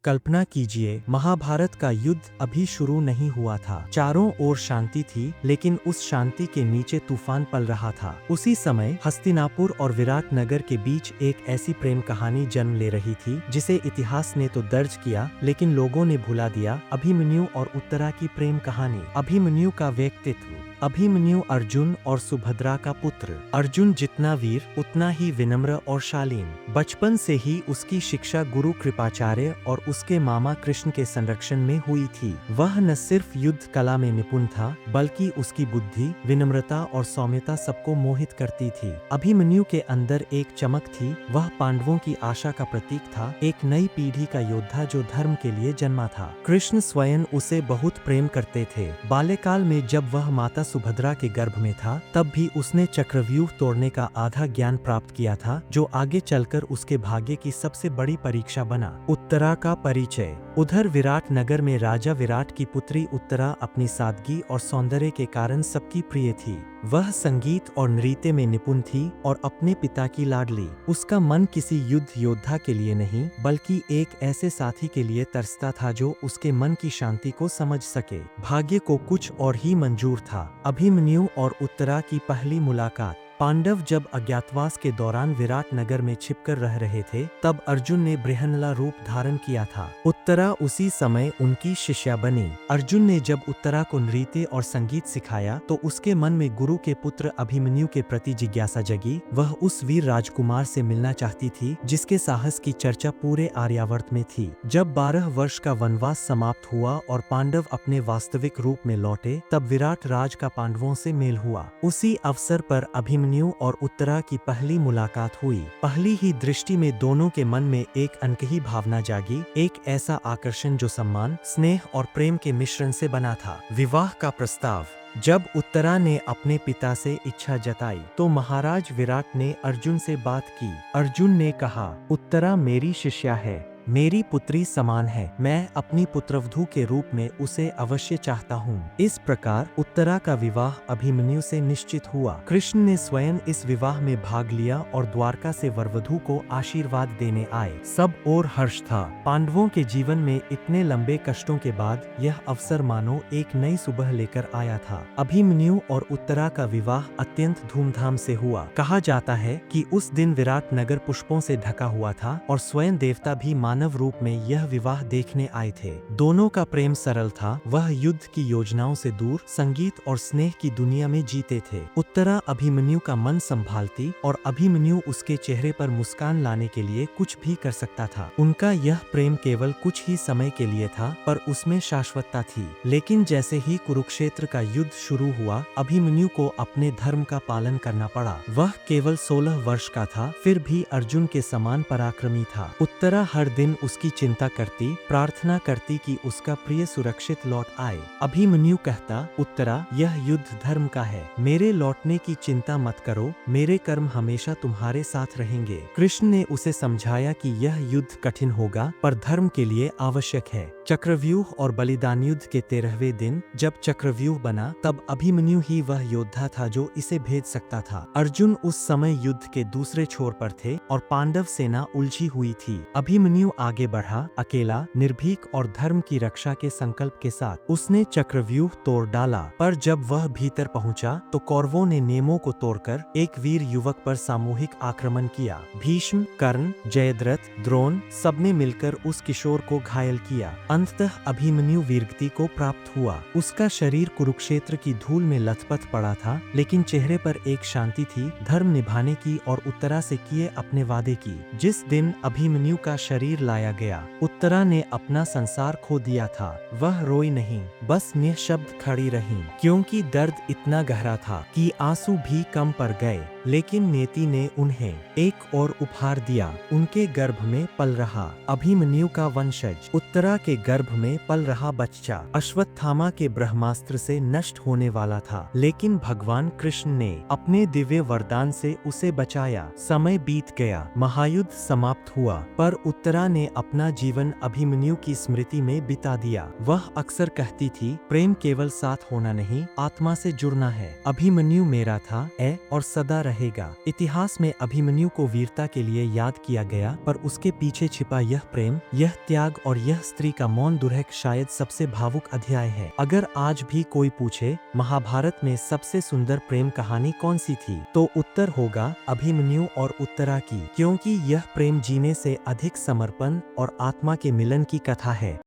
कल्पना कीजिए, महाभारत का युद्ध अभी शुरू नहीं हुआ था। चारों ओर शांति थी, लेकिन उस शांति के नीचे तूफान पल रहा था। उसी समय हस्तिनापुर और विराट नगर के बीच एक ऐसी प्रेम कहानी जन्म ले रही थी जिसे इतिहास ने तो दर्ज किया, लेकिन लोगों ने भुला दिया। अभिमन्यु और उत्तरा की प्रेम कहानी। अभिमन्यु का व्यक्तित्व। अभिमन्यु अर्जुन और सुभद्रा का पुत्र। अर्जुन जितना वीर उतना ही विनम्र और शालीन। बचपन से ही उसकी शिक्षा गुरु कृपाचार्य और उसके मामा कृष्ण के संरक्षण में हुई थी। वह न सिर्फ युद्ध कला में निपुण था, बल्कि उसकी बुद्धि, विनम्रता और सौम्यता सबको मोहित करती थी। अभिमन्यु के अंदर एक चमक थी। वह पांडवों की आशा का प्रतीक था, एक नई पीढ़ी का योद्धा जो धर्म के लिए जन्मा था। कृष्ण स्वयं उसे बहुत प्रेम करते थे। बाल्यकाल में जब वह माता सुभद्रा के गर्भ में था, तब भी उसने चक्रव्यूह तोड़ने का आधा ज्ञान प्राप्त किया था, जो आगे चलकर उसके भाग्य की सबसे बड़ी परीक्षा बना। उत्तरा का परिचय। उधर विराट नगर में राजा विराट की पुत्री उत्तरा अपनी सादगी और सौंदर्य के कारण सबकी प्रिय थी। वह संगीत और नृत्य में निपुण थी और अपने पिता की लाडली। उसका मन किसी युद्ध योद्धा के लिए नहीं, बल्कि एक ऐसे साथी के लिए तरसता था जो उसके मन की शांति को समझ सके। भाग्य को कुछ और ही मंजूर था। अभिमन्यु और उत्तरा की पहली मुलाकात। पांडव जब अज्ञातवास के दौरान विराट नगर में छिपकर रह रहे थे, तब अर्जुन ने बृहन्नला रूप धारण किया था। उत्तरा उसी समय उनकी शिष्या बनी। अर्जुन ने जब उत्तरा को नृत्य और संगीत सिखाया, तो उसके मन में गुरु के पुत्र अभिमन्यु के प्रति जिज्ञासा जगी। वह उस वीर राजकुमार से मिलना चाहती थी, जिसके साहस की चर्चा पूरे आर्यावर्त में थी। जब 12 वर्ष का वनवास समाप्त हुआ और पांडव अपने वास्तविक रूप में लौटे, तब विराट राज का पांडवों से मेल हुआ। उसी अवसर पर अभिमन्यु और उत्तरा की पहली मुलाकात हुई। पहली ही दृष्टि में दोनों के मन में एक अनकही भावना जागी, एक ऐसा आकर्षण जो सम्मान, स्नेह और प्रेम के मिश्रण से बना था। विवाह का प्रस्ताव। जब उत्तरा ने अपने पिता से इच्छा जताई, तो महाराज विराट ने अर्जुन से बात की। अर्जुन ने कहा, उत्तरा मेरी शिष्या है, मेरी पुत्री समान है। मैं अपनी पुत्रवधू के रूप में उसे अवश्य चाहता हूँ। इस प्रकार उत्तरा का विवाह अभिमन्यु से निश्चित हुआ। कृष्ण ने स्वयं इस विवाह में भाग लिया और द्वारका से वरवधू को आशीर्वाद देने आए। सब और हर्ष था। पांडवों के जीवन में इतने लंबे कष्टों के बाद यह अवसर मानो एक नई सुबह लेकर आया था। अभिमन्यु और उत्तरा का विवाह अत्यंत धूमधाम से हुआ। कहा जाता है कि उस दिन विराट नगर पुष्पों से ढका हुआ था और स्वयं देवता भी मानव रूप में यह विवाह देखने आए थे। दोनों का प्रेम सरल था। वह युद्ध की योजनाओं से दूर संगीत और स्नेह की दुनिया में जीते थे। उत्तरा अभिमन्यु का मन संभालती और अभिमन्यु उसके चेहरे पर मुस्कान लाने के लिए कुछ भी कर सकता था। उनका यह प्रेम केवल कुछ ही समय के लिए था, पर उसमें शाश्वतता थी। लेकिन जैसे ही कुरुक्षेत्र का युद्ध शुरू हुआ, अभिमन्यु को अपने धर्म का पालन करना पड़ा। वह केवल 16 वर्ष का था, फिर भी अर्जुन के समान पराक्रमी था। उत्तरा हर दिन उसकी चिंता करती, प्रार्थना करती कि उसका प्रिय सुरक्षित लौट आए। अभिमन्यु कहता, उत्तरा, यह युद्ध धर्म का है, मेरे लौटने की चिंता मत करो, मेरे कर्म हमेशा तुम्हारे साथ रहेंगे। कृष्ण ने उसे समझाया कि यह युद्ध कठिन होगा, पर धर्म के लिए आवश्यक है। चक्रव्यूह और बलिदान युद्ध के 13वें दिन जब चक्रव्यूह बना, तब अभिमन्यु ही वह योद्धा था जो इसे भेद सकता था। अर्जुन उस समय युद्ध के दूसरे छोर पर थे और पांडव सेना उलझी हुई थी। अभिमन्यु आगे बढ़ा, अकेला, निर्भीक और धर्म की रक्षा के संकल्प के साथ। उसने चक्रव्यूह तोड़ डाला, पर जब वह भीतर पहुंचा, तो कौरवों ने नियमों को तोड़कर एक वीर युवक पर सामूहिक आक्रमण किया। भीष्म, कर्ण, जयद्रथ, द्रोण सबने मिलकर उस किशोर को घायल किया। अंततः अभिमन्यु वीरगति को प्राप्त हुआ। उसका शरीर कुरुक्षेत्र की धूल में लथपथ पड़ा था, लेकिन चेहरे पर एक शांति थी, धर्म निभाने की और उत्तरा से किए अपने वादे की। जिस दिन अभिमन्यु का शरीर लाया गया, उत्तरा ने अपना संसार खो दिया था। वह रोई नहीं, बस निःशब्द खड़ी रही, क्योंकि दर्द इतना गहरा था कि आंसू भी कम पड़ गए। लेकिन नियति ने उन्हें एक और उपहार दिया। उनके गर्भ में पल रहा अभिमन्यु का वंशज, उत्तरा के गर्भ में पल रहा बच्चा अश्वत्थामा के ब्रह्मास्त्र से नष्ट होने वाला था, लेकिन भगवान कृष्ण ने अपने दिव्य वरदान से उसे बचाया। समय बीत गया, महायुद्ध समाप्त हुआ, पर उत्तरा ने अपना जीवन अभिमन्यु की स्मृति में बिता दिया। वह अक्सर कहती थी, प्रेम केवल साथ होना नहीं, आत्मा से जुड़ना है। अभिमन्यु मेरा था और सदा रहेगा। इतिहास में अभिमन्यु को वीरता के लिए याद किया गया, पर उसके पीछे छिपा यह प्रेम, यह त्याग और यह स्त्री का मौन दुर्हक शायद सबसे भावुक अध्याय है। अगर आज भी कोई पूछे महाभारत में सबसे सुंदर प्रेम कहानी कौन सी थी, तो उत्तर होगा अभिमन्यु और उत्तरा की, क्योंकि यह प्रेम जीने से अधिक समर्पण और आत्मा के मिलन की कथा है।